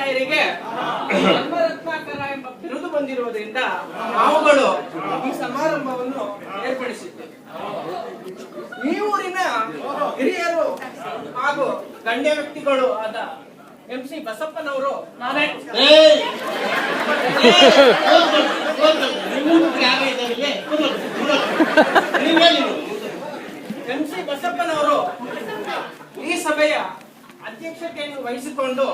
ರಾಯರಿಗೆ ಧರ್ಮರತ್ನಾಕರ ಎಂಬ ಬಿರುದು ಬಂದಿರುವುದರಿಂದ ನಾವುಗಳು ಈ ಸಮಾರಂಭವನ್ನು ಏರ್ಪಡಿಸಿದ್ದೇವೆ. ಈ ಊರಿನ ಹಿರಿಯರು ಹಾಗೂ ಗಣ್ಯ ವ್ಯಕ್ತಿಗಳು ಆದ MC ಬಸಪ್ಪನವರು ನಾನೇ MC ಬಸಪ್ಪನವರು ಈ ಸಭೆಯ ಅಧ್ಯಕ್ಷತೆಯನ್ನು ವಹಿಸಿಕೊಂಡು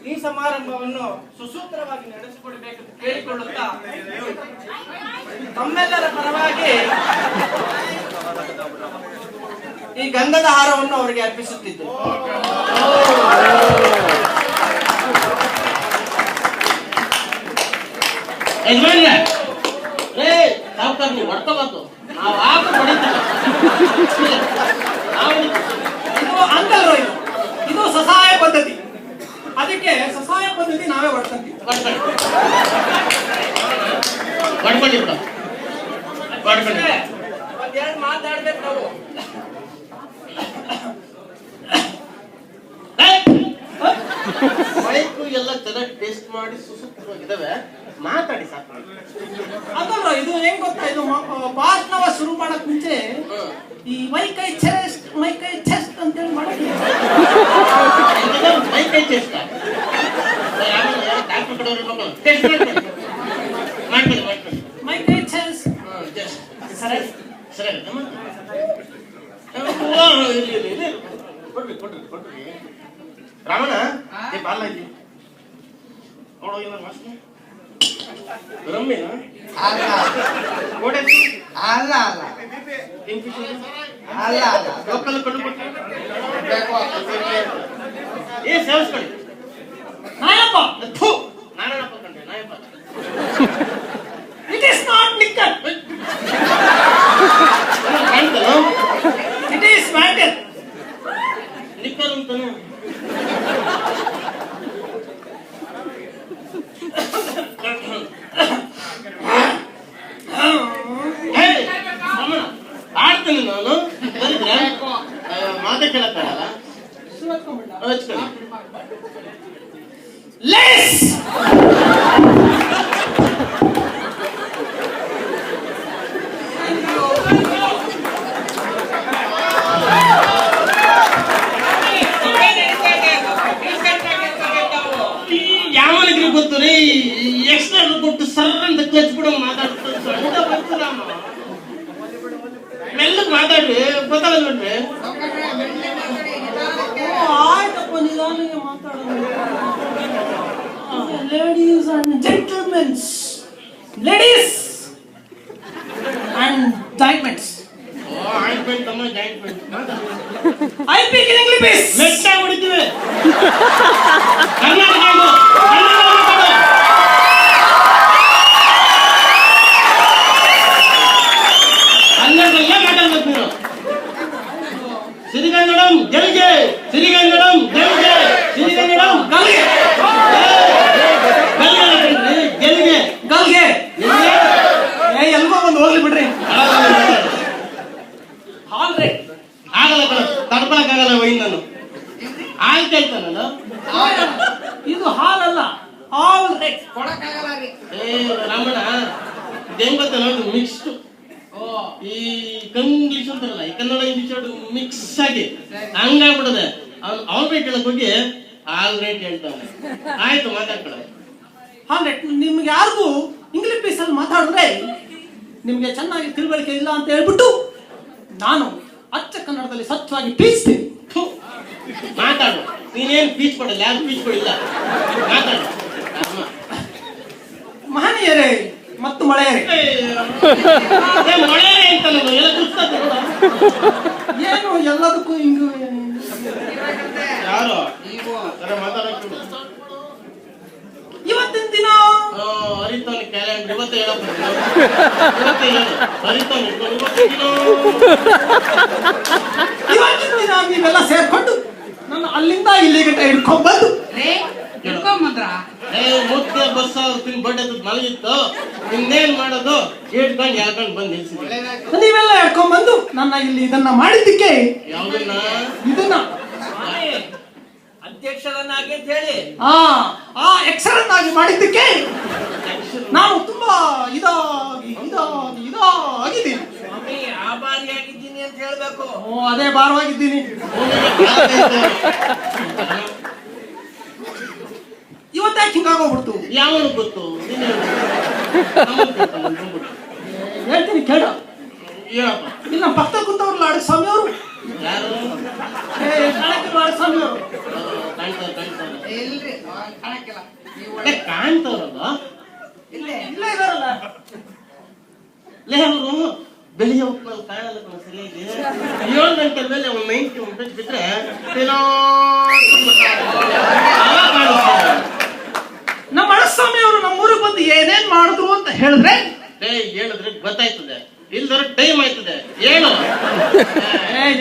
ಈ ಸಮಾರಂಭವನ್ನು ಸುಸೂತ್ರವಾಗಿ ನಡೆಸಿಕೊಡಬೇಕು ಕೇಳಿಕೊಳ್ಳುತ್ತಾ ತಮ್ಮೆಲ್ಲರ ಪರವಾಗಿ ಈ ಗಂಧದ ಹಾರವನ್ನು ಅವರಿಗೆ ಅರ್ಪಿಸುತ್ತಿದ್ದು. ಹೊಡ್ಕೋಬಾರ್ದು, ನಾವು ಆಗ ಹೊಡಿತೀವಿ. ಇದು ಅಂತಲ್ವ, ಇದು ಸಹಾಯ ಪದ್ಧತಿ. ಅದಕ್ಕೆ ಸಹಾಯ ಪದ್ಧತಿ ನಾವೇ ಹೊಡ್ಕೊಂತೀವಿ. ಒಂದೆರಡು ಮಾತಾಡ್ಬೇಕು ನಾವು. ಮೈಕು ಎಲ್ಲ ಚೆನ್ನಾಗಿ ಟೇಸ್ಟ್ ಮಾಡಿ ಸುಸೂತ್ರವಾಗಿದ್ದಾವೆ, ಮಾತಾಡಿ ಸಾಕು. ಅದಲ್ವ, ಇದು ಹೆಂಗ್ ಗೊತ್ತಾ, ಇದು ಭಾಷಣವ ಶುರು ಮಾಡಕ್ ಮುಂಚೆ ಈ ಮೈಕೈ ಚೆಸ್ಟ್ ಅಂತೇಳಿ ಮಾಡಿ ಮೈಕೈ ಚೆಸ್ಟ್ ಮೈಕೈ ಚೆಸ್ಟ್ ಸರಿ ಸರಿ ಕೊಡ್ರಿ ರಾಮಣ್ಣ ಬಾಲ ಐತಿ ನೋಡೋಗಿಲ್ಲ ಮಸ್ತ್ ರಮ್ಮಿನ ಗೋಡೆ ಅಲ್ಲ ಅಲ್ಲ ಅಲ್ಲ ಅಲ್ಲ ಲೋಕಲ್ ಕಂಡುಬಿಟ್ಟು ಏ ಸೇವಿಸ್ಕೊಳ್ಳಿ. ನಾಯಪ್ಪ ನಾನೇನಪ್ಪ ಕಂಡೆ ನಾಯಪ್ಪ. ಇಟ್ ಇಸ್ ನಾಟ್ ಲಿಕ್ಕರ್, ಕಾಣ್ತಲ್ಲ, ಇಟ್ ಈಸ್ ಮ್ಯಾಟರ್. ಲಿಕ್ಕರ್ ಅಂತಾನೆ. ಆಡ್ತೇನೆ ನಾನು, ಮಾತೆ ಕೇಳಕ್ಕಾಗಲ್ಲ. ಲೆಸ್ ಯಾವನಿಗೆ ಗೊತ್ತು ರೀ, ಎಕ್ಸ್ಟ್ರಾ ಕೊಟ್ಟು ಸರ್ ಅಂತ ಕಚ್ಬಿಡೋ ಮಾತಾಡ್ತಾರೆ. ಸಣ್ಣ ಬರ್ತಾರ ಮೆಲ್ಲಗ್ ಮಾತಾಡ್ರಿ, ಗೊತ್ತಾಗಲ್ಲ ಬಿಡ್ರಿ. ಆಯ್ತಪ್ಪ, ನಿಧಾನಿಗೆ ಮಾತಾಡೋದು. Ladies and gentlemens, ladies and jointments. Ointment ಅಮ್ಮ, jointment. I speak in English. ಮೆಟ್ಟ ಹೊಡಿತೀವಿ. ಕನ್ನಡದಲ್ಲೇ ಮಾತಾಡ್ಬೇಕು ನೀವು. ಸಿರಿಗನ್ನಡಂ ಗೆಲ್ಗೆ, ಸಿರಿಗನ್ನಡಂ ಗೆಲ್ಗೆ, ಸಿರಿಗನ್ನಡಂ ಗಲ್ಗೆ ಗೆಲ್ಗೆ ಗಲ್ಗೆ ಎಲ್ಗೋ ಒಂದು ಹೋಗ್ಲಿ ಬಿಡ್ರಿ. ಹಾಲ್ ರೇ ಆಗಲ್ಲ ಕಣ, ತಡ್ಕೊಳಕ್ಕಾಗಲ್ಲ ವೈನ್ ನಾನು. ಹಾಲ್ ಕೇಳ್ತಾನಲ್ಲ, ಇದು ಹಾಲಲ್ಲ, ಹಾಲ್ ರೇ ಕೊಡಕ್ಕಾಗಲ್ಲ ರೀ. ಏ ರಾಮಣ್ಣ, ಇದೇನ್ ಗೊತ್ತ ನೋಡಿ, ಮಿಕ್ಸ್ಡ್. ಈ ಇಂಗ್ಲಿಷ್ ಅಂತಾರಲ್ಲ, ಈ ಕನ್ನಡ ಇಂಗ್ಲಿಷ್ ಮಿಕ್ಸ್ ಆಗಿ ಹಂಗಾಗ್ಬಿಡದೆ. ಅವ್ನ ರೇಟ್ ಹೇಳಕ್ ಹೋಗಿ ಆಲ್ ರೇಟ್ ಹೇಳ್ತಾನೆ. ಆಯ್ತು ಮಾತಾಡ್ಕೊಳ. ಹಾಲ್ ರೇಟ್. ನಿಮ್ಗೆ ಯಾರಿಗೂ ಇಂಗ್ಲಿಷ್ ಅಲ್ಲಿ ಮಾತಾಡಿದ್ರೆ ನಿಮ್ಗೆ ಚೆನ್ನಾಗಿ ತಿಳುವಳಿಕೆ ಇಲ್ಲ ಅಂತ ಹೇಳ್ಬಿಟ್ಟು ನಾನು ಅಚ್ಚ ಕನ್ನಡದಲ್ಲಿ ಸ್ವಚ್ಛವಾಗಿ ಪೀಸ್ತೀನಿ. ಮಾತಾಡು, ನೀನೇನ್ ಪೀಚ್ ಕೊಡಲ್ಲ, ಯಾರು ಪೀಚ್ ಕೊಡಿಲ್ಲ, ಮಾತಾಡು. ಮಹನೀಯರೇ ಮತ್ತು ಮಳೆಯರೇ, ಮಳೆ ಅಂತ ಎಲ್ಲ ಕುಸ್ತದೆ ಏನು ಎಲ್ಲದಕ್ಕೂ ಹಿಂಗು ಯಾರು ಮಾತಾಡಕ್ಕೆ ಇವತ್ತಿನ ದಿನ ಹರಿತಾನೆ ಕ್ಯಾಲೆಂಡರ್ ಇವತ್ತು ಹೇಳಪ್ಪ, ಹರಿತಾನೆ ಇವತ್ತಿನ ದಿನ ನೀವೆಲ್ಲ ಸೇರ್ಕೊಂಡು ನನ್ನ ಅಲ್ಲಿಂದ ಇಲ್ಲಿಗೆ ಹಿಡ್ಕೊಂಡ್ ಬಂದು ಮುದ್ದೆ ಬಸ್ ತಿನ್ ಬಡ್ಡೆ ಮಲಗಿತ್ತು, ಇನ್ನೇನ್ ಮಾಡೋದು, ಇಟ್ಕೊಂಡು ಯಾಕೊಂಡು ಬಂದು ನಿಲ್ಸಿದ್ವಿ. ನೀವೆಲ್ಲ ಹಿಡ್ಕೊಂಡ್ ಬಂದು ನನ್ನ ಇಲ್ಲಿ ಇದನ್ನ ಮಾಡಿದ್ದಕ್ಕೆ, ಯಾವ್ದನ್ನ ಇದನ್ನ ಅಧ್ಯಕ್ಷರನ್ನಾಗಿ ಅಂತ ಹೇಳಿ ಆ ಎಕ್ಸರನ್ನಾಗಿ ಮಾಡಿದ್ದಕ್ಕೆ ನಾನು ತುಂಬಾ ಇದಾಗಿದ್ದೀನಿ. ಸ್ವಾಮಿ ಆಭಾರಿಯಾಗಿದ್ದೀನಿ ಅಂತ ಹೇಳ್ಬೇಕು. ಅದೇ ಭಾರವಾಗಿದ್ದೀನಿ. ಇವತ್ತಾಕೆ ಹಿಂಗಾಗೋಗ್ಬಿಡ್ತು? ಯಾವನು ಗೊತ್ತು? ಹೇಳ್ತೀನಿ ಕೇಳ. ಹೇಳಪ್ಪ. ಇಲ್ಲಿ ನಮ್ಮ ಪಕ್ಕ ಕುಂತವ್ರಲ್ಲ ಆಡ ಸ್ವಾಮಿ ಅವರು, ಯಾರು? ಆಡ ಸ್ವಾಮಿ ಅವರು ಕಾಣ್ತಾರ ಇಲ್ರಿ ಕಾಣಕ್ಕಿಲ್ಲ. ಕಾಣ್ತಾರಲ್ಲ, ಇಲ್ಲೇ ಇಲ್ಲೇ ಇದಾರಲ್ಲ. ಲೇ ಅವರು ಬೆಳಿಗ್ಗೆ ಹೋಗ್ತಾರೆ ಕಾಣಲ್ಲ ಕಣ ಸರಿಯಾಗಿ. 7 ಗಂಟೆ ಮೇಲೆ ಒಂದು 90 ಬಿಟ್ರೆ ಏನೋ ನಮ್ಮ ಅಳಸ್ವಾಮಿ ಅವರು ನಮ್ಮೂರಿಗೆ ಬಂದು ಏನೇನ್ ಮಾಡಿದ್ರು ಅಂತ ಹೇಳಿದ್ರೆ ಹೇಳಿದ್ರೆ ಗೊತ್ತಾಯ್ತದೆ, ಇಲ್ದರ ಟೈಮ್ ಆಯ್ತದೆ. ಏನು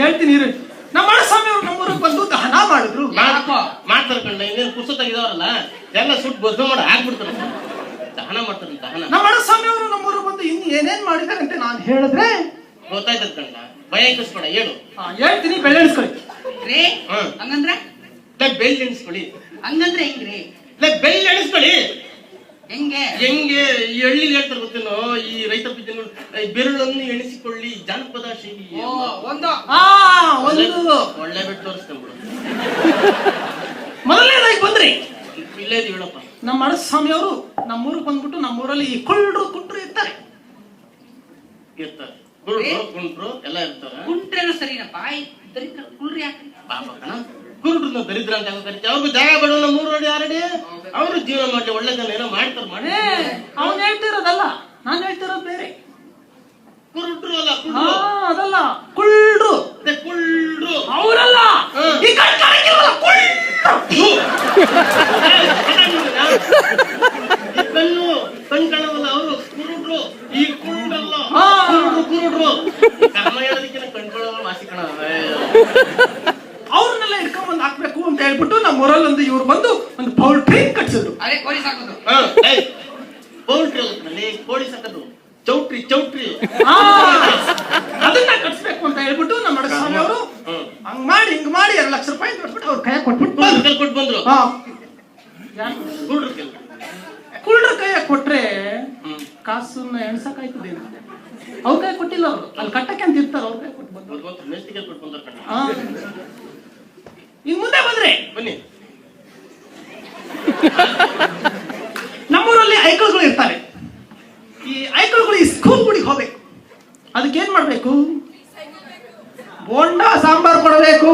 ಹೇಳ್ತೀನಿ ಇರು. ನಮ್ಮ ಅಳಸ್ವಾಮಿ ಅವರು ನಮ್ಮೂರಿಗೆ ಬಂದು ದಹನ ಮಾಡಿದ್ರು. ಮಾಡ್ತಾರ ಕಂಡ, ಇನ್ನೇನು ಪುಸ್ತಕ ತೆಗಿದವ್ರಲ್ಲ ಎಲ್ಲ ಸುಟ್ಟು ಬದ್ಧ ಮಾಡಿ ಹಾಕ್ಬಿಡ್ತಾರ, ದಹನ ಮಾಡ್ತಾರೆ ದಹನ. ನಮ್ಮ ಅಳಸ್ವಾಮಿ ಅವರು ನಮ್ಮೂರಿಗೆ ಬಂದು ಇನ್ನು ಏನೇನ್ ಮಾಡಿದಾರೆ ಅಂತ ನಾನು ಹೇಳಿದ್ರೆ ಗೊತ್ತಾಯ್ತದ ಕಂಡ, ಭಯ ಕಸ್ಬೇಡ ಹೇಳು. ಹೇಳ್ತೀನಿ, ಬೆಳೆಸ್ಕೊಳ್ಳಿ. ರೀ ಹಂಗಂದ್ರೆ ಬೆಳ್ಳಿ ಎಣಿಸ್ಕೊಳ್ಳಿ. ಹಂಗಂದ್ರೆ ಹೆಂಗ್ರಿ? ಬೆಳ್ಳಿ ಎಣಿಸ್ಕೊಳ್ಳಿ. ಹೆಂಗೆ ಹೆಂಗೆ ಈ ಹಳ್ಳಿ ಹೇಳ್ತಾರೆ ಗೊತ್ತೇನೋ, ಈ ರೈತ ಜನಗಳು ಬೆರಳನ್ನು ಎಣಿಸಿಕೊಳ್ಳಿ ಜಾನಪದ ಶೈಲಿ. ಒಂದು ಒಳ್ಳೆ ಬಿಟ್ಟು ತೋರಿಸ್ತೇನೆ. ಮೊದಲನೇದಾಗಿ ಬಂದ್ರಿ ಇಲ್ಲೇ ಹೇಳಪ್ಪ. ನಮ್ಮ ಅಳಸ್ವಾಮಿ ಅವರು ನಮ್ಮೂರಿಗೆ ಬಂದ್ಬಿಟ್ಟು ನಮ್ಮೂರಲ್ಲಿ ಈ ಕುಳ್ರು ಕುಂಟ್ರು ಇರ್ತಾರೆ. ಕುರುಡ್ರು ಕುಂಟ್ರು ಎಲ್ಲ ಇರ್ತಾರ. ಕುಂಟ್ರೇನ ಸರಿನಪ್ಪ, ದರಿದ್ರ ಕುಳ್ರಿ ಯಾಕೆ? ಪಾಪ ಕಣ, ಕುರುಡ್ರನ್ನ ದರಿದ್ರ ಅಂತ ಕರಿತೀವಿ. ಅವ್ರಿಗೂ ಜಾಗ ಬೇಡ, ನಮ್ಮ ಊರಡಿ ಯಾರಡಿ ಅವ್ರು ಜೀವನ ಮಾಡ್ಲಿ, ಒಳ್ಳೆ ಜನ ಏನೋ ಮಾಡ್ತಾರ ಮಾಡಿ. ಅವನ್ ಹೇಳ್ತಿರೋದಲ್ಲ, ನಾನು ಹೇಳ್ತಿರೋದು ಬೇರೆ. ಕುರುಡ್ರು ಅಲ್ಲ, ಅದಲ್ಲ, ಕುಳ್ರು. ಕುಳ್ರು ಅವರಲ್ಲ, ಈ ಕಣ್ಣು ಕಣ್ ಕಾಣವಲ್ಲ ಅವರು ಕುರುಡ್ರು. ಈ ಕುರುಡ್ರಲ್ಲ, ಕುರುಡ್ರು ಕರ್ಮ ಹೇಳೋದಕ್ಕಿಂತ ಕಣ್ಕೊಳ್ಳೋ ವಾಸಿ ಕಣ. ಅವ್ರನ್ನೆಲ್ಲ ಇಟ್ಕೊಂಡ್ ಬಂದು ಹಾಕ್ಬೇಕು ಅಂತ ಹೇಳ್ಬಿಟ್ಟು ನಮ್ಮ ಊರಲ್ಲಿ ಒಂದು ಇವ್ರು ಬಂದು ಒಂದು ಪೌಲ್ಟ್ರಿ ಕಟ್ಸಿದ್ರು. ಅದೇ ಕೋಳಿ ಸಾಕೋದು. ಪೌಲ್ಟ್ರಿ ಅಲ್ಲಲ್ಲಿ ಕೋಳಿ ಸಾಕೋದು, ಚೌಟ್ರಿ ಚೌಟ್ರಿ. ಅದನ್ನ ಕಟ್ಸ್ಬೇಕು ಅಂತ ಹೇಳ್ಬಿಟ್ಟು ನಮ್ಮ ಅಡಸ್ವಾಮಿ ಅವರು ಹಂಗ್ ಮಾಡಿ ಹಿಂಗ್ ಮಾಡಿ 2 ಲಕ್ಷ ರೂಪಾಯಿ ಕೊಟ್ಬಿಟ್ಟು ಅವ್ರ ಕೈ ಕೊಟ್ಬಿಟ್ಟು ಕೊಟ್ಟು ಬಂದ್ರು. ಕುಳ್ರ ಕೈಯಾಗ ಕೊಟ್ರೆ ಕಾಸನ್ನ ಎಣ್ಸಕ್ಕಾಯ್ತದೆ. ಅವ್ರ ಕೈ ಕೊಟ್ಟಿಲ್ಲ, ಅವರು ಅಲ್ಲಿ ಕಟ್ಟಕ್ಕೆ ಅಂತ ಇರ್ತಾರ, ಅವ್ರ ಕೈ ಕೊಟ್ಟು ಬಂದ್ರು. ಮೆಸ್ಟಿಗೆ ಕೊಟ್ಟು ಬಂದ್ರು ಕಣ. ಇನ್ ಮುಂದೆ ಬಂದ್ರೆ ಬನ್ನಿ. ನಮ್ಮೂರಲ್ಲಿ ಐಕಳುಗಳು ಇರ್ತಾರೆ. ಈ ಐಕಳುಗಳು ಈ ಸ್ಕೂಲ್ಗಳಿಗೆ ಹೋಗ್ಬೇಕು. ಅದಕ್ಕೆ ಏನ್ ಮಾಡ್ಬೇಕು? ಬೋಂಡ ಸಾಂಬಾರ್ ಕೊಡಬೇಕು.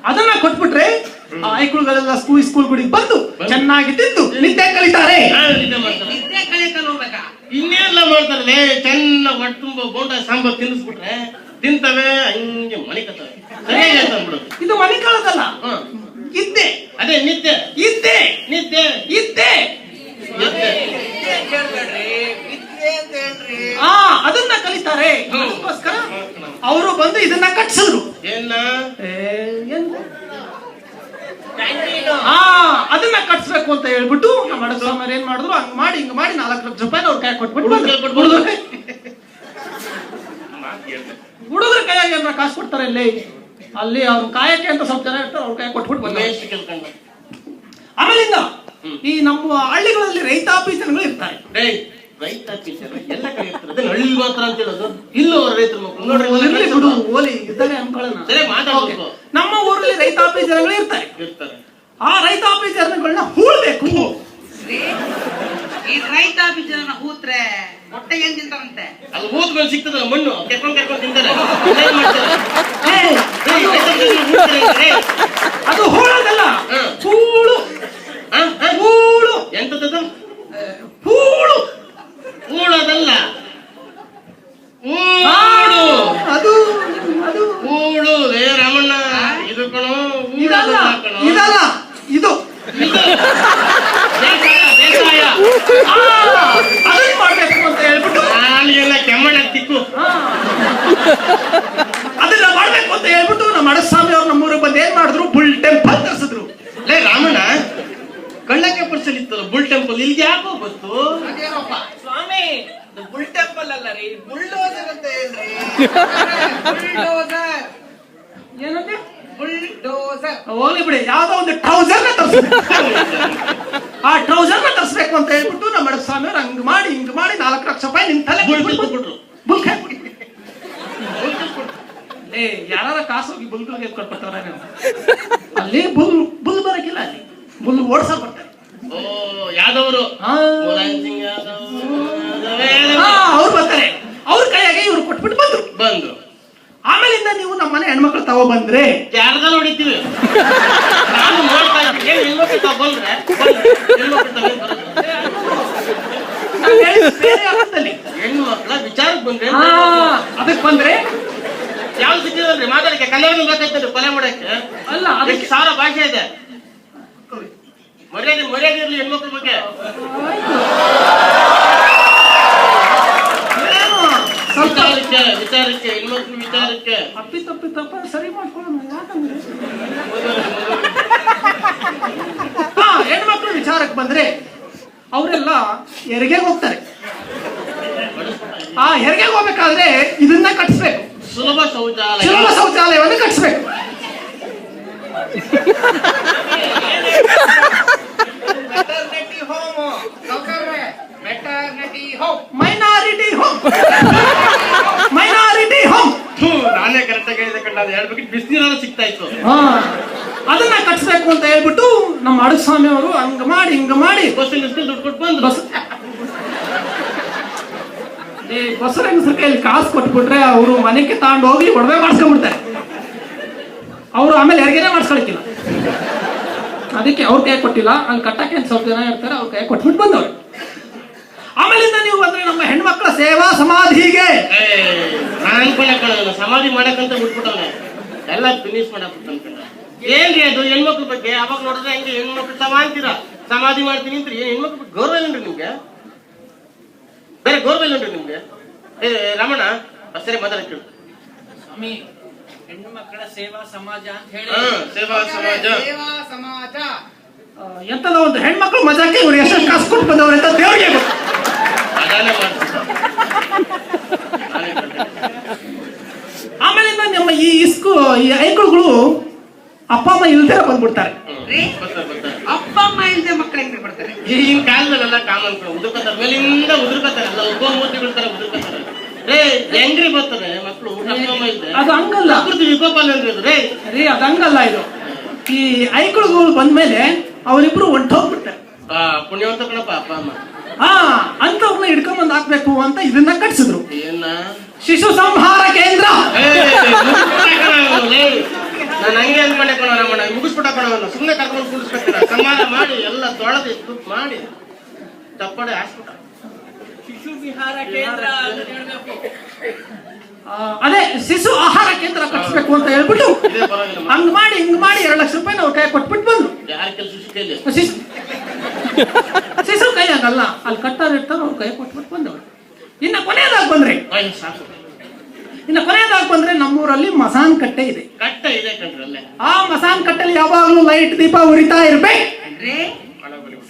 ಅದನ್ನ ಕೊಟ್ಬಿಟ್ರೆ ಆ ಐಕಳುಗಳೆಲ್ಲ ಸ್ಕೂಲ್ಗಳಿಗೆ ಬಂದು ಚೆನ್ನಾಗಿ ತಿಂದು ನಿದ್ದೆ ಕಲಿತಾರೆ. ನಿದ್ದೆ ಕಲಿಯಕಲ್ಲ ಹೋಗ್ಬೇಕಾ? ಇನ್ನೇನೆಲ್ಲ ಮಾಡ್ತಾರೆ, ಚೆನ್ನಾಗಿ ಹೊಟ್ಟೆ ತುಂಬ ಬೋಂಡ ಸಾಂಬಾರ್ ತಿನ್ನಿಸ್ಬಿಟ್ರೆ ತಿಂತವೆ, ಹಂಗೆ ಮನೆ ಕತ್ತವೆ. ಸರಿಯಾಗಿ ಹೇಳ್ತಾನೆ ಬಿಡು. ಇದು ಮನೆ ಕಾಲದಲ್ಲ, ಇದ್ದೆ. ಅದೇ ನಿದ್ದೆ ಇದ್ದೆ ನಿದ್ದೆ ಇದ್ದೆ ಕೇಳ್ಬೇಡ್ರಿ, ವಿದ್ಯೆ ಅಂತ ಹೇಳ್ರಿ. ಅದನ್ನ ಕಲಿತಾರೆ. ಅದಕ್ಕೋಸ್ಕರ ಅವರು ಬಂದು ಇದನ್ನ ಕಟ್ಸಿದ್ರು. ಅದನ್ನ ಕಟ್ಸ್ಬೇಕು ಅಂತ ಹೇಳ್ಬಿಟ್ಟು ನಮ್ಮ ಅಡಸ್ವಾಮಿ ಏನ್ ಮಾಡಿದ್ರು, ಹಂಗ್ ಮಾಡಿ ಹಿಂಗ್ ಮಾಡಿ 4 ಲಕ್ಷ ರೂಪಾಯಿ ಅವ್ರ ಕೈ ಕೊಟ್ಬಿಟ್ಟು ಹುಡುಗರ ಕೈಯಾಗ ಏನಾರ ಕಾಸು ಕೊಡ್ತಾರೆ ಇಲ್ಲಿ, ಅಲ್ಲಿ ಅವ್ರ ಕಾಯಕ್ಕೆ ಅಂತ ಸ್ವಲ್ಪ ಜನ ಇರ್ತಾರೆ, ಅವ್ರ ಕೈ ಕೊಟ್ಬಿಟ್ಟು ಬಂದ. ಆಮೇಲಿಂದ ಈ ನಮ್ಮ ಹಳ್ಳಿಗಳಲ್ಲಿ ರೈತಾಪಿ ಜನಗಳು ಇರ್ತಾರೆ. ರೈತಾಪಿ ಜನ ಎಲ್ಲ ಕಡೆ ಇರ್ತಾರೆ, ಅದನ್ನ ಹಳ್ಳಿ ಮಾತ್ರ ಅಂತ ಹೇಳೋದು. ಇಲ್ಲೋ ರೈತರ ಮಕ್ಕಳು ನೋಡ್ರಿ, ಬಿಡು ಓಲಿ ಇದ್ದಾರೆ ಅನ್ಕೊಳ್ಳೋಣ. ನಮ್ಮ ಊರಲ್ಲಿ ರೈತಾಪಿ ಜನಗಳು ಇರ್ತಾರೆ. ಆ ರೈತಾಪಿ ಜನಗಳನ್ನ ಹೂಳ್ಬೇಕು. ಈ ರೈತಾಪಿ ಜನನ ಹೂತ್ರೆ ಹೊಟ್ಟೆ ಏನ್ ತಿಂತಾರಂತೆ? ಅಲ್ಲಿ ಹೂತ್ ಮೇಲೆ ಸಿಗ್ತದಲ್ಲ ಮಣ್ಣು, ಕೆರ್ಕೊಂಡ್ ತಿಂತಾರೆ. ಅದು ಹೂಳೋದಲ್ಲ, ಹೂಳು. ಹೂಳು ಎಂತದ್ದು? ಹೂಳು. ಹೂಳೋದಲ್ಲ, ಅದು ಹೂಳು. ರಾಮಣ್ಣ ಇದು ಕಣೋ, ಇದಲ್ಲ, ಇದಲ್ಲ, ಇದು ಬೇಸಾಯ. ಅದನ್ನ ಮಾಡ್ಬೇಕು ಅಂತ ಹೇಳ್ಬಿಟ್ಟು ನಾಳೆಲ್ಲ ಕೆಮ್ಮಣ್ಣ ತಿಕ್ಕು, ಅದನ್ನ ಮಾಡ್ಬೇಕು ಅಂತ ಹೇಳ್ಬಿಟ್ಟು ನಮ್ಮ ಅಡಸ್ವಾಮಿ ಅವ್ರು ನಮ್ಮೂರಿಗೆ ಬಂದು ಏನ್ ಮಾಡಿದ್ರು, ಬುಲ್ ಟೆಂಪಲ್ ತರಿಸಿದ್ರು. ಲೇ ರಾಮಣ್ಣ, ಕಳ್ಳಕ್ಕೆ ಪರ್ಸಲ್ ಇತ್ತಲ್ಲ ಬುಲ್ ಟೆಂಪಲ್, ಇಲ್ಲಿಗೆ ಯಾಕೋ ಬಂತು? ಅದೇನಪ್ಪ ಸ್ವಾಮಿ, ಬುಲ್ ಟೆಂಪಲ್ ಅಲ್ಲ ರೀ, ಬುಲ್ಡೋಸರ್ ಅಂತ ಹೇಳ್ರಿ. ಬುಲ್ಡೋಸರ್ ಏನಂತ ಬುಲ್ಡೋಸರ್. ಹೋಗ್ಲಿ ಬಿಡಿ, ಯಾವ್ದೋ ಒಂದು ಟ್ರೌಸರ್ನ ತರಿಸ್ಬೇಕು. ಆ ಟ್ರೌಸರ್ನ ತರಿಸ್ಬೇಕು ಅಂತ ಹೇಳ್ಬಿಟ್ಟು ನಮ್ಮ ಅಡಗ ಸ್ವಾಮಿ ಅವ್ರು ಹಂಗ್ ಮಾಡಿ 4 ಲಕ್ಷ ರೂಪಾಯಿ ನಿನ್ ತಲೆ ಕೊಟ್ಬಿಟ್ರು. ಬುಲ್ಕ್ ಹಾಕ್ಬಿಟ್ರು. ಯಾರ ಕಾಸು ಹೋಗಿ ಬುಲ್ಗಳಿಗೆ ಕೊಟ್ಬಿಡ್ತಾರ ಅಲ್ಲಿ ಬುಲ್ ಬರಕಿಲ್ಲ, ಅಲ್ಲಿ ಬುಲ್ ಓಡ್ಸಕ್ ಬರ್ತಾರೆ. ಓ ಯಾದವರು ಅವ್ರು ಬರ್ತಾರೆ, ಅವ್ರ ಕೈಯಾಗೆ ಇವ್ರು ಕೊಟ್ಬಿಟ್ಟು ಬಂದ್ರು. ಆಮೇಲಿಂದ ನೀವು ನಮ್ಮ ಮನೆ ಹೆಣ್ಮಕ್ಳು ತಗೋ ಬಂದ್ರೆ ಯಾರ್ದ ನೋಡಿತೀವಿ. ನಾನು ನೋಡ್ತಾ ಇದ್ದೀನಿ, ಹೆಣ್ಮಕ್ಳು ತಗೊಂಡ್ರೆ ಹೆಣ್ಣು ಮಕ್ಕಳ ವಿಚಾರಕ್ಕೆ ಬಂದ್ರೆ ಅದಕ್ಕೆ ಬಂದ್ರೆ ಯಾವ್ದು ಸಿಕ್ಕಿದ್ರಿ ಮಾತಾಡಕ್ಕೆ ಕನ್ನಡದಲ್ಲಿ ಬೇಕಾಯ್ತದೆ ಕೊಲೆ ಮಾಡಕ್ಕೆ. ಅಲ್ಲ, ಅದಕ್ಕೆ 1000 ಭಾಷೆ ಇದೆ. ಮರ್ಯಾದೆ ಇರ್ಲಿ ಹೆಣ್ಮಕ್ಳ ಬಗ್ಗೆ. ವಿಚಾರಕ್ಕೆ ಹೆಣ್ಮಕ್ಳು ವಿಚಾರಕ್ಕೆ ಅಪ್ಪಿ ತಪ್ಪ ಸರಿ ಮಾಡ್ಕೊಳ್ಳೋಣ. ಯಾಕಂದ್ರೆ ಹೆಣ್ಮಕ್ಳು ವಿಚಾರಕ್ಕೆ ಬಂದ್ರೆ ಅವರೆಲ್ಲ ಹೆರಿಗೆಗೆ ಹೋಗ್ತಾರೆ. ಆ ಹೆರಿಗೆಗೆ ಹೋಗ್ಬೇಕಾದ್ರೆ ಇದನ್ನ ಕಟ್ಸ್ಬೇಕು, ಸುಲಭ ಶೌಚಾಲಯ, ಶೌಚಾಲಯವನ್ನು ಕಟ್ಸ್ಬೇಕು. Maternity home, maternity home, minority home. ನಾನೇ ಕರೆಕ್ಟಾಗಿ ಹೇಳಿದೆ ಕಂಡ, ಅದು ಹೇಳ್ಬೇಕಿತ್ತು, ಬಿಸಿನೀರಾದ್ರೂ ಸಿಗ್ತಾ ಇತ್ತು. ಅದನ್ನ ಕಟ್ಸ್ಬೇಕು ಅಂತ ಹೇಳ್ಬಿಟ್ಟು ನಮ್ಮ ಅಡಗ ಸ್ವಾಮಿ ಅವರು ಹಂಗ ಮಾಡಿ ಬಸ್ಸಲ್ಲಿ ದುಡ್ಡು ಕೊಟ್ಟು ಬಂದು ಬಸರ ಹೆಂಗಸ್ರ ಕೈಯಲ್ಲಿ ಕಾಸು ಕೊಟ್ಬಿಟ್ರೆ ಅವರು ಮನೆಗೆ ತಗೊಂಡು ಹೋಗಿ ಒಡವೆ ಮಾಡಿಸ್ಕೊಂಡ್ಬಿಡ್ತಾರೆ. ಅವರು ಆಮೇಲೆ ಯಾರಿಗೇನೆ ಮಾಡಿಸ್ಕೊಳಕ್ಕಿಲ್ಲ. ಅದಕ್ಕೆ ಅವ್ರ ಕೈ ಕೊಟ್ಟಿಲ್ಲ, ಅಲ್ಲಿ ಕಟ್ಟಕ್ಕೆ ಸ್ವಲ್ಪ ಜನ ಇರ್ತಾರೆ, ಅವ್ರ ಕೈ ಕೊಟ್ಬಿಟ್ಟು ಬಂದವ್ರು. ಆಮೇಲಿಂದ ನೀವು ಬಂದ್ರೆ ನಮ್ಮ ಹೆಣ್ಮಕ್ಳ ಸೇವಾ ಸಮಾಧಿಗೆ ಸಮಾಧಿ ಮಾಡಕ್ಕಂತ ಬಿಟ್ಬಿಟ್ಟವನೆ, ಎಲ್ಲ ಫಿನಿಶ್ ಮಾಡಕ್. ಏನ್ರಿ ಅದು ಹೆಣ್ಮಕ್ಳ ಬಗ್ಗೆ ಅವಾಗ ನೋಡಿದ್ರೆ ಹೆಂಗೆ ಹೆಣ್ಮಕ್ಳು ಅಂತೀರಾ, ಸಮಾಧಿ ಮಾಡ್ತೀನಿ ಅಂತ. ಹೆಣ್ಮಕ್ಳ ಬಗ್ಗೆ ಗೌರವ ಇಲ್ರಿ ನಿಮ್ಗೆ? ಬೇರೆ ಗೌರವ ಇಲ್ಲನ್ರಿ ನಿಮ್ಗೆ? ರಮಣ ಸರಿ ಮಾತಾಡಕ್ಕೆ ಸ್ವಾಮಿ, ಹೆಣ್ಣು ಮಕ್ಕಳ ಸೇವಾ ಸಮಾಜ ಅಂತ ಹೇಳಿ ಸೇವಾ ಸಮಾಜ. ಸೇವಾ ಸಮಾಜ ಎಂತದ ಒಂದು ಹೆಣ್ಮಕ್ಳು ಮಜಾಕ್ಕೆ ಇವ್ರು ಎಷ್ಟು ಕಾಸು ಕೊಟ್ಟು ಬಂದವ್ರೆ ಅಂತ ದೇವ್ರಿಗೆ ಗೊತ್ತು. ಅದಾನೆ ಮಾಡ್ತಿದ್ದ. ಆಮೇಲಿಂದ ನಮ್ಮ ಈ ಐಕಳುಗಳು ಅಪ್ಪ ಅಮ್ಮ ಇಲ್ದೇ ಬಂದ್ಬಿಡ್ತಾರೆ. ಅಪ್ಪ ಅಮ್ಮ ಇಲ್ಲದೆ ಮಕ್ಕಳು ಹೆಂಗ್ ಬಿಡ್ತಾರೆ? ಈಗಿನ ಕಾಲದಲ್ಲೆಲ್ಲ ಕಾಮನ್ ಉದುರ್ಕೋತಾರೆ, ಮೇಲಿಂದ ಉದುರ್ಕೋತಾರೆ, ಎಲ್ಲ ಉಪಮೂರ್ತಿಗಳ ತರ ಉದುರ್ಕೋತಾರೆ. ಹೆಂಗ್ರಿ ಬರ್ತಾರೆ ಮಕ್ಕಳು ಅಪ್ಪ ಅಮ್ಮ ಇಲ್ದೆ? ಅದು ಹಂಗಲ್ಲ, ಪ್ರಕೃತಿ ವಿಕೋಪ ಅಲ್ರಿ ಅದು ಹಂಗಲ್ಲ. ಇದು ಈ ಐಕಳುಗಳು ಬಂದ್ಮೇಲೆ ಅವರಿಬ್ರು ಹೊಂಟೋಗ್ಬಿಡ್ತಾರೆ. ಪುಣ್ಯವಂತ ಕಣಪ್ಪ ಅಪ್ಪ ಅಮ್ಮ. ಅಂತವ್ರನ್ನ ಹಿಡ್ಕೊಂಬಂದ್ ಹಾಕ್ಬೇಕು ಅಂತ ಇದನ್ನ ಕಟ್ಸಿದ್ರು. ಏನ ಶಿಶು ಸಂಹಾರ ಕೇಂದ್ರ. ನಾನು ಹಂಗೆ ಅನ್ಕೊಂಡೆ ಕಣ ರಮಣ, ಮುಗಿಸ್ಬಿಟ್ಟ ಕಣ, ಸುಮ್ಮನೆ ಕರ್ಕೊಂಡು ಕುಡಿಸ್ಕೊತೀರ. ಸಂಹಾರ ಮಾಡಿ ಎಲ್ಲ ತೊಳೆದು ತುಪ್ಪ ಮಾಡಿ ತಪ್ಪಡೆ ಹಾಕ್ಬಿಟ್ಟ. ಶಿಶು ವಿಹಾರ ಕೇಂದ್ರ ಅಂತ ಹೇಳ್ಬೇಕು. ಅದೇ ಶಿಶು ಆಹಾರ ಕೇಂದ್ರ ಕಟ್ಸ್ಬೇಕು ಅಂತ ಹೇಳ್ಬಿಟ್ಟು ಹಂಗ್ ಮಾಡಿ 2 ಲಕ್ಷ ರೂಪಾಯಿ ನಾವು ಕೈ ಕೊಟ್ಬಿಟ್ಟು ಬಂದ್ರು. ಯಾರ ಕೆಲಸ ಕೈಲಿ ಶಿಶು ಕೈ ಆಗಲ್ಲ, ಅಲ್ಲಿ ಕಟ್ಟಾರ ಇರ್ತಾರ, ಅವ್ರ ಕೈ ಕೊಟ್ಬಿಟ್ಟು ಬಂದವ್ರು. ಇನ್ನ ಕೊನೆಯದಾಗಿ ಬಂದ್ರೆ ನಮ್ಮೂರಲ್ಲಿ ಮಸಾನ್ ಕಟ್ಟೆ ಇದೆ. ಕಟ್ಟ ಇದೆ ಕಣ್ರಲ್ಲೇ. ಆ ಮಸಾನ್ ಕಟ್ಟೆಲಿ ಯಾವಾಗ್ಲೂ ಲೈಟ್ ದೀಪ ಉರಿತಾ ಇರ್ಬೇಕು. ಅಂದ್ರೆ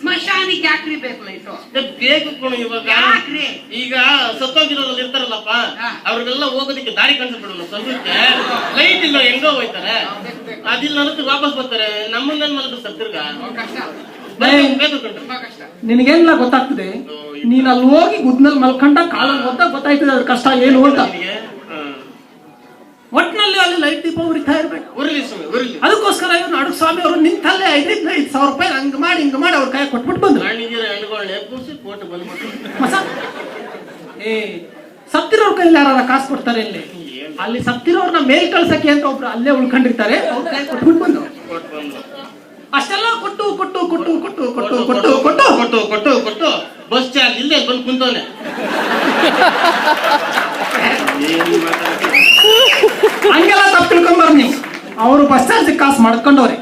ಸ್ಮಶಾನಿಗೆ ಯಾಕ್ರಿ ಬೇಕು ಲೈಟು? ಬೇಕು ಕಣ. ಇವಾಗ ಯಾಕ್ರಿ? ಈಗ ಸತ್ತೋಗಿರೋರಲ್ಲಿ ಇರ್ತಾರಲ್ಲಪ್ಪ, ಅವ್ರಿಗೆಲ್ಲ ಹೋಗೋದಕ್ಕೆ ದಾರಿ ಕಾಣಿಸ್ಬಿಡೋಣ. ಸ್ವಲ್ಪಕ್ಕೆ ಲೈಟ್ ಇಲ್ಲ, ಹೆಂಗೋ ಹೋಯ್ತಾರೆ. ಅದಿಲ್ಲ ಅನ್ನೋದು ವಾಪಸ್ ಬರ್ತಾರೆ. ನಮ್ಮನ್ನ ಮಲಗಿಸ್ತಾರೆ ತಿರ್ಗಾ. ಕಷ್ಟ, ಬೇಕು ಕಣ್ರಿ, ತುಂಬಾ ಕಷ್ಟ. ನಿನಗೆಲ್ಲ ಗೊತ್ತಾಗ್ತದೆ, ನೀನ್ ಅಲ್ಲಿ ಹೋಗಿ ಗುದ್ನಲ್ಲಿ ಮಲ್ಕೊಂಡ ಕಾಲಲ್ಲಿ ಗೊತ್ತಾಯ್ತದೆ ಅದ್ರ ಕಷ್ಟ ಏನು ಅಂತ. ಒಟ್ಟಿನಲ್ಲಿ ಅಲ್ಲಿ ಲೈಟ್ ದೀಪ ಉರಿತಾ ಇರ್ಬೇಕು. ಅದಕ್ಕೋಸ್ಕರ ಇವ್ರು ಅಡಗ ಸ್ವಾಮಿ ಅವರು ನಿಂತಲ್ಲೇ 5,000 ರೂಪಾಯಿ ಹಂಗ ಮಾಡಿ ಅವ್ರ ಕೈ ಕೊಟ್ಬಿಟ್ಟು ಬಂದ್ರು. ಸತ್ತಿರೋರ್ ಕೈಲಿ ಯಾರ ಕಾಸು ಕೊಡ್ತಾರೆ ಇಲ್ಲಿ? ಅಲ್ಲಿ ಸತ್ತಿರೋರ್ನ ಮೇಲ್ ಕಳ್ಸಕ್ಕೆ ಅಂತ ಒಬ್ರು ಅಲ್ಲೇ ಉಳ್ಕೊಂಡಿರ್ತಾರೆ, ಅವ್ರ ಕೈ ಕೊಟ್ಬಿಟ್ಟು ಬಂದ್ರು. ಅಷ್ಟೆಲ್ಲ ಕೊಟ್ಟು ಬಸ್ ಚಾರ್ಜ್ ಇಲ್ಲೇ ಬಂದು ಕುಂತವನೆ. ಹಂಗೆಲ್ಲ ತಪ್ಪು ತಿಳ್ಕೊಂಬಾರ ನೀವು. ಅವರು ಬಸ್ ಚಾರ್ಜ್ ಕಾಸು ಮಾಡ್ಕೊಂಡವ್ರೆ.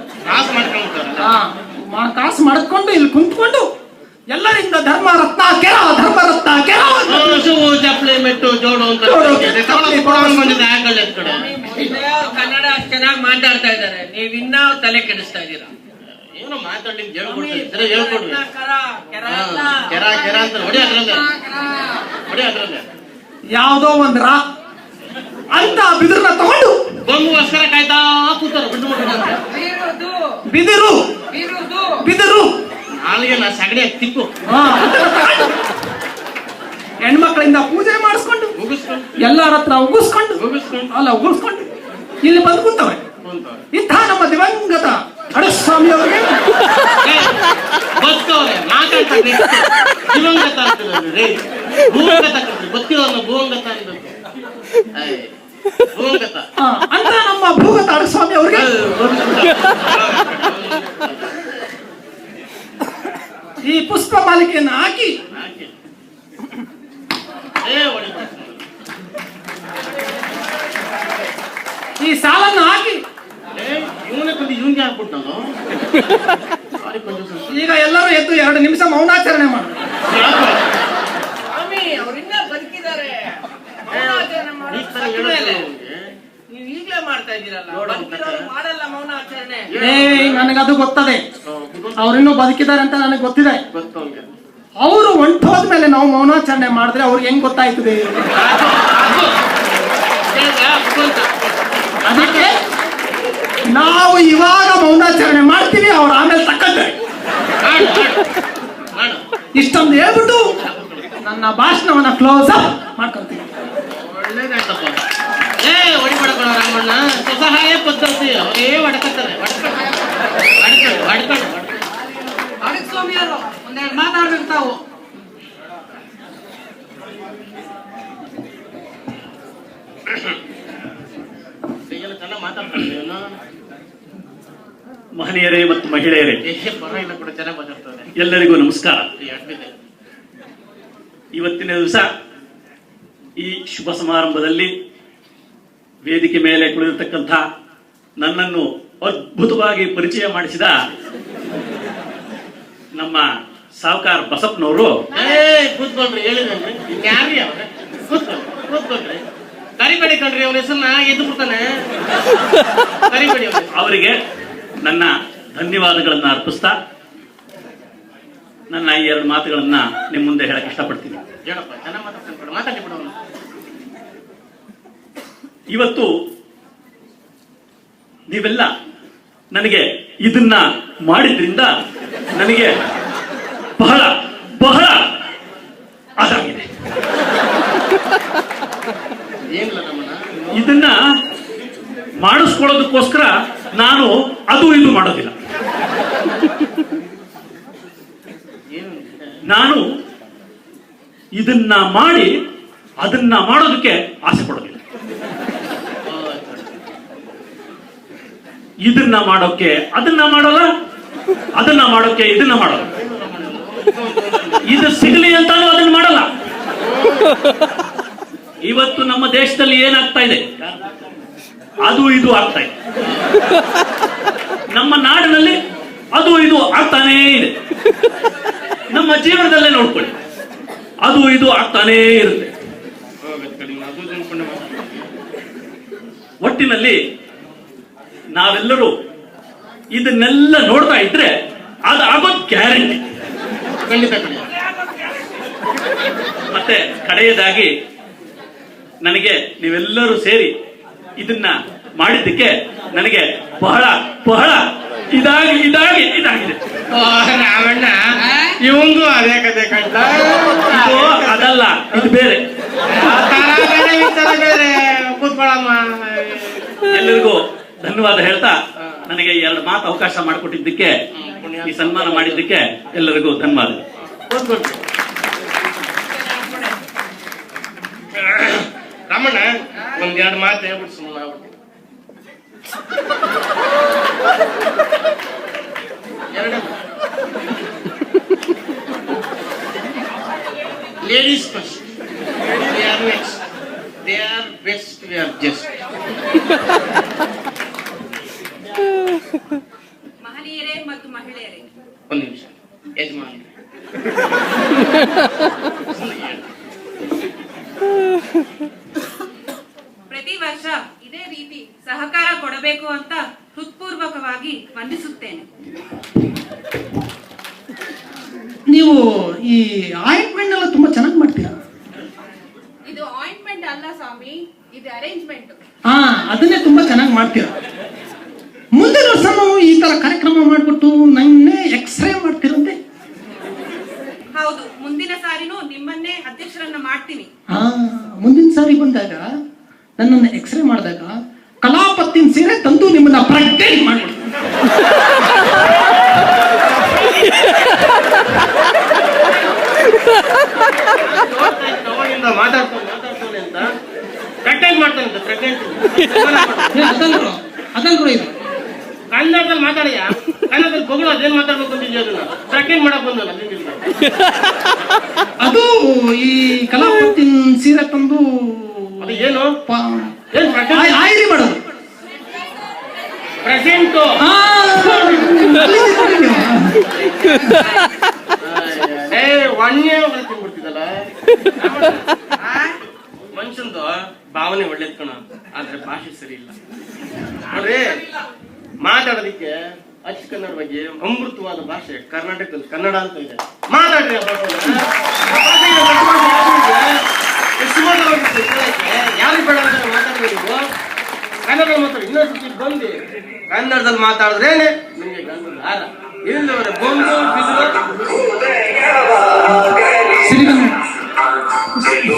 ಕಾಸು ಮಾಡ್ಕೊಂಡು ಇಲ್ಲಿ ಕುಂತ್ಕೊಂಡು ಎಲ್ಲರಿಂದ ಧರ್ಮ ರತ್ನ ಕೆರ ಚಪ್ಪಲಿ ಮೆಟ್ಟು ಜೋಡು ಅಂತ ಕನ್ನಡ ಅಷ್ಟು ಚೆನ್ನಾಗಿ ಮಾತಾಡ್ತಾ ಇದ್ದಾರೆ, ನೀವ್ ಇನ್ನ ತಲೆ ಕೆಡಿಸ್ತಾ ಇದ್ದೀರಾ. ಏನೋ ಮಾತಾಡಿ ಹೇಳ್ಕೊಡ್ರಿ. ಕೆರ ಅಂತ ಹೊಡಿ ಅದ್ರಲ್ಲೇ ಯಾವ್ದೋ ಒಂದ್ ಅಂತ ಬಿದ್ರನ್ನ ತಗೊಂಡು ಬಂಗುಗೋಸ್ಕರ ಕಾಯ್ತಾ ಕೂತಾರ. ಬಿಟ್ಟು ಬಿದಿರು ಬಿರುದು ಬಿದಿರು ನಾಳೆಗೆ ನಾ ಸಗಡಿ ತಿಕ್ಕು ಹಾ, ಅದನ್ನ ತಗೊಂಡು ಹೆಣ್ಮಕ್ಳಿಂದ ಪೂಜೆ ಮಾಡಿಸ್ಕೊಂಡು ಮುಗಿಸ್ಕೊಂಡು ಎಲ್ಲರ ಹತ್ರ ಉಗಿಸ್ಕೊಂಡು ಉಗಿಸ್ಕೊಂಡು ಇಲ್ಲಿ ಬಂದು ಕುಂತವೆ. ಇಂಥ ನಮ್ಮ ದಿವಂಗತ ಅಡಸ್ವಾಮಿ ಅವರಿಗೆ ಬದುಕವ್ರೆ ಮಾತಾಡ್ತಾರೆ ದಿವಂಗತ ಅಂತಾರೆ ಭೂವಂಗತ ಬದುಕಿದವ್ರನ್ನ ಭೂವಂಗತ ಅನ್ಬೇಕು. ಭೂವಂಗತ ಅಂತ ನಮ್ಮ ಭೂಗತ ಅಡಸ್ವಾಮಿ ಅವರಿಗೆ ಈ ಪುಷ್ಪ ಮಾಲಿಕೆಯನ್ನು ಹಾಕಿ ಈ ಸಾಲನ್ನು ಹಾಕಿ ಇವನೇ ಕೊಂದು ಇವನ್ಗೆ ಹಾಕ್ಬಿಟ್ಟು ಈಗ ಎಲ್ಲರೂ ಎದ್ದು 2 ನಿಮಿಷ ಮೌನಾಚರಣೆ ಮಾಡು. ಸ್ವಾಮಿ ಅವ್ರಿನ್ನ ಬದುಕಿದ್ದಾರೆ. ಮೌನಾಚರಣೆ ಮಾಡೋ ಸತ್ತ ಮೇಲೆ ನೀವು ಈಗಲೇ ಮಾಡ್ತಾ ಇದ್ದೀರಲ್ಲ, ಬದುಕಿರೋರು ಮಾಡಲ್ಲ ಮೌನಾಚರಣೆ. ನನಗದು ಗೊತ್ತದೆ, ಅವ್ರಿನ್ನೂ ಬದುಕಿದ್ದಾರೆ ಅಂತ ನನಗೆ ಗೊತ್ತಿದೆ. ಗೊತ್ತವ್ಗೆ ಅವರು ಹೊಂಟೋದ್ಮೇಲೆ ನಾವು ಮೌನಾಚರಣೆ ಮಾಡಿದ್ರೆ ಅವ್ರಿಗೆ ಹೆಂಗ್ ಗೊತ್ತಾಯ್ತದೆ? ಅದಕ್ಕೆ ನಾವು ಇವಾಗ ಮೌನಾಚರಣೆ ಮಾಡ್ತೀವಿ, ಅವ್ರು ಆಮೇಲೆ ತಕ್ಕಂತಾರೆ. ಇಷ್ಟೊಂದು ಹೇಳ್ಬಿಟ್ಟು ನನ್ನ ಭಾಷಣವನ್ನ ಕ್ಲೋಸ್ ಅಪ್ ಮಾಡ್ಕೊಂತೀವಿ. ಒಳ್ಳೇದಾಯ್ತಪ್ಪ. ಹೊಡಿಪಡ್ಕೊಳ್ಳೋ ರಾಮಣ್ಣ ಸ್ವಸಹಾಯ ಪದ್ಧತಿ ಅವರೇ ಹೊಡ್ಕತ್ತಾರೆ. ಅದಕ್ಕೆ ಸ್ವಾಮಿ ಅವರು ಒಂದೆರಡು ಮಾತಾಡ್ಬೇಕು ತಾವು. ಚೆನ್ನಾಗಿ ಮಾತಾಡ್ತಾರೆ. ಮಹನೀಯರೇ ಮತ್ತು ಮಹಿಳೆಯರೇ, ಪರವಾಗಿಲ್ಲ ಕೂಡ ಚೆನ್ನಾಗಿ ಮಾತಾಡ್ತಾರೆ. ಎಲ್ಲರಿಗೂ ನಮಸ್ಕಾರ. ಅಡ್ಮಿದೆ ಇವತ್ತಿನ ದಿವಸ ಈ ಶುಭ ಸಮಾರಂಭದಲ್ಲಿ ವೇದಿಕೆ ಮೇಲೆ ಕುಳಿದಿರತಕ್ಕಂಥ ನನ್ನನ್ನು ಅದ್ಭುತವಾಗಿ ಪರಿಚಯ ಮಾಡಿಸಿದ ನಮ್ಮ ಸಾವುಕಾರ ಬಸಪ್ಪನವರು ಕೂತ್ಕೊಳ್ರಿ, ಹೇಳಿದ್ರಿ ಯಾರ್ರಿ ಅವ್ರೆ? ಕೂತ್ಕೊಳ್ರಿ, ಕರಿಬೇಡಿ ಕಣ್ರಿ ಅವ್ರ ಹೆಸರನ್ನ ಎದ್ದು ಬಿಡ್ತಾನೆ. ಕರಿಬೇಡಿ ಅವರಿಗೆ ನನ್ನ ಧನ್ಯವಾದಗಳನ್ನ ಅರ್ಪಿಸ್ತಾ ನನ್ನ ಈ 2 ಮಾತುಗಳನ್ನ ನಿಮ್ಮ ಮುಂದೆ ಹೇಳಕ್ ಇಷ್ಟಪಡ್ತೀನಿ. ಹೇಳಪ್ಪ, ಚೆನ್ನಾಗಿ ಮಾತಾಡ್ತಾನೆ, ಮಾತಾಡಿ ಬಿಡೋಣ. ಇವತ್ತು ನೀವೆಲ್ಲ ನನಗೆ ಇದನ್ನ ಮಾಡಿದ್ರಿಂದ ನನಗೆ ಬಹಳ ಬಹಳ ಅದಾಗಿದೆ. ಏನಿಲ್ಲ ನಮ್ಮನ್ನ ಇದನ್ನ ಮಾಡಿಸ್ಕೊಳ್ಳೋದಕ್ಕೋಸ್ಕರ ನಾನು ಅದು ಇದು ಮಾಡೋದಿಲ್ಲ. ನಾನು ಇದನ್ನ ಮಾಡಿ ಅದನ್ನ ಮಾಡೋದಕ್ಕೆ ಆಸೆ ಪಡೋದಿಲ್ಲ. ಇದನ್ನ ಮಾಡೋಕೆ ಅದನ್ನ ಮಾಡೋಲ್ಲ, ಅದನ್ನ ಮಾಡೋಕೆ ಇದನ್ನ ಮಾಡೋಲ್ಲ. ಇದು ಸಿಗಲಿ ಅಂತಾನು ಅದನ್ನ ಮಾಡಲ್ಲ. ಇವತ್ತು ನಮ್ಮ ದೇಶದಲ್ಲಿ ಏನಾಗ್ತಾ ಇದೆ, ಅದು ಇದು ಆಗ್ತಾ ಇದೆ. ನಮ್ಮ ನಾಡಿನಲ್ಲಿ ಅದು ಇದು ಆಗ್ತಾನೇ ಇದೆ. ನಮ್ಮ ಜೀವನದಲ್ಲೇ ನೋಡ್ಕೊಳ್ಳಿ, ಅದು ಇದು ಆಗ್ತಾನೇ ಇರುತ್ತೆ. ಒಟ್ಟಿನಲ್ಲಿ ನಾವೆಲ್ಲರೂ ಇದನ್ನೆಲ್ಲ ನೋಡ್ತಾ ಇದ್ರೆ ಅದು ಆಗೋದು ಗ್ಯಾರಂಟಿ. ಖಂಡಿತ. ಮತ್ತೆ ಕಡೆಯದಾಗಿ ನನಗೆ ನೀವೆಲ್ಲರೂ ಸೇರಿ ಇದನ್ನ ಮಾಡಿದ್ದಕ್ಕೆ ನನಗೆ ಬಹಳ ಬಹಳ ಇದಾಗಿದೆ. ರಾಮಣ್ಣ ಇವಂದು ಅದೇ ಕತೆ ಕಂಡ. ಇದು ಅದಲ್ಲ, ಇದು ಬೇರೆ. ಬೇರೆ ಕೂತ್ಕೊಳ್ಳಮ್ಮ. ಎಲ್ಲರಿಗೂ ಧನ್ಯವಾದ ಹೇಳ್ತಾ ನನಗೆ 2 ಮಾತು ಅವಕಾಶ ಮಾಡಿಕೊಟ್ಟಿದ್ದಕ್ಕೆ, ಈ ಸನ್ಮಾನ ಮಾಡಿದ್ದಕ್ಕೆ ಎಲ್ಲರಿಗೂ ಧನ್ಯವಾದ. ರಾಮಣ್ಣ ಒಂದ್ 2 ಮಾತು ಹೇಳ್ಬಿಟ್ಟು ಸುಮ್ಮನೆ ಆಗ್ಬಿಟ್ಟು. Ladies first, they are next, they are best, they are just. ಮಹನೀಯರೇ ಮತ್ತು ಮಹಿಳೆಯರೇ, ಒಂದು ನಿಮಿಷ ಯಜಮಾನ್. ಪ್ರತಿ ವರ್ಷ ಇದೇ ರೀತಿ ಸಹಕಾರ ಕೊಡಬೇಕು ಅಂತ ಹೃತ್ಪೂರ್ವಕವಾಗಿ ವಂದಿಸುತ್ತೇನೆ. ನೀವು ಈ ಆಯಿಂಟ್ಮೆಂಟ್ ಎಲ್ಲ ತುಂಬಾ ಚೆನ್ನಾಗಿ ಮಾಡ್ತೀರಾ. ಇದು ಆಯಿಂಟ್ಮೆಂಟ್ ಅಲ್ಲ ಸ್ವಾಮಿ, ಇದು ಅರೇಂಜ್ಮೆಂಟ್. ಅದನ್ನೇ ತುಂಬಾ ಚೆನ್ನಾಗಿ ಮಾಡ್ತೀರಾ. ಮುಂದಿನ ವರ್ಷನೂ ಈ ತರ ತರ ಕಾರ್ಯಕ್ರಮ ಮಾಡ್ಬಿಟ್ಟು ನನ್ನೇ ಎಕ್ಸ್ರೇ ಮಾಡ್ತಿರಂತೆ. ಹೌದು, ಮುಂದಿನ ಸಾರಿನೂ ನಿಮ್ಮನ್ನೇ ಅಧ್ಯಕ್ಷರನ್ನ ಮಾಡ್ತೀನಿ. ಮುಂದಿನ ಸಾರಿ ಬಂದಾಗ ನನ್ನನ್ನು ಎಕ್ಸ್ರೇ ಮಾಡಿದಾಗ ಕಲಾಪತ್ತಿನ ಸೀರೆ ತಂದು ನಿಮ್ಮನ್ನ ಪ್ರಜ್ಞೆ ಮಾಡ್ಬಿಡ್ತೀನಿ. ಅವಾಗಿಂದ ಮಾತಾಡ್ತಾನೆ ಅಂತ ಪ್ರೆಗ್ನೆಂಟ್ ಮಾಡ್ತಾನಂತೆ. ಪ್ರೆಗ್ನೆಂಟ್ ಅದಲ್ರು ಇದು ಕನ್ನಡದಲ್ಲಿ ಮಾತಾಡಿಯ, ಕನ್ನಡದಲ್ಲಿ ಬಗಳು ಅದೇನ್ ಮಾತಾಡ್ಬೇಕು ಅಂತಿದ್ಯ, ಅದನ್ನ ಪ್ರೆಗ್ನೆಂಟ್ ಮಾಡಕ್ ಬಂದಲ್ಲ. ಅದು ಈ ಕಲಾಪತ್ತಿನ ಸೀರೆ ತಂದು ಅದು ಏನು ಆಯ್ರಿ ಮಾಡೋದು. ಪ್ರೆಸೆಂಟ್ ಒಣ್ಣೆ ತಿನ್ಬಿಡ್ತಿದಲ್ಲ. ಮನುಷ್ಯಂದು ಭಾವನೆ ಒಳ್ಳೇದ್ ಕಣ, ಆದ್ರೆ ಭಾಷೆ ಸರಿ ಇಲ್ಲ ನೋಡ್ರಿ. ಮಾತಾಡೋದಿಕ್ಕೆ ಅಚ್ಚ ಕನ್ನಡ ಬಗ್ಗೆ ಅಮೃತವಾದ ಭಾಷೆ ಕರ್ನಾಟಕದಲ್ಲಿ ಕನ್ನಡ ಅಂತ ಇದೆ. ಮಾತಾಡ್ರಿ ಯಾರು ಬೇಡ ಅಂತ ಮಾತಾಡ್ಬೇಕು. ಕನ್ನಡ ಮಾತಾಡಿ ಇನ್ನೊಂದು ಬಂದು ಕನ್ನಡದಲ್ಲಿ ಮಾತಾಡಿದ್ರೇನೆ ನಿಮ್ಗೆ ಗಂಧದ ಹಾರ. ಇಲ್ಲವರೆ ಬೊಂಬು ಬಿದ್ದು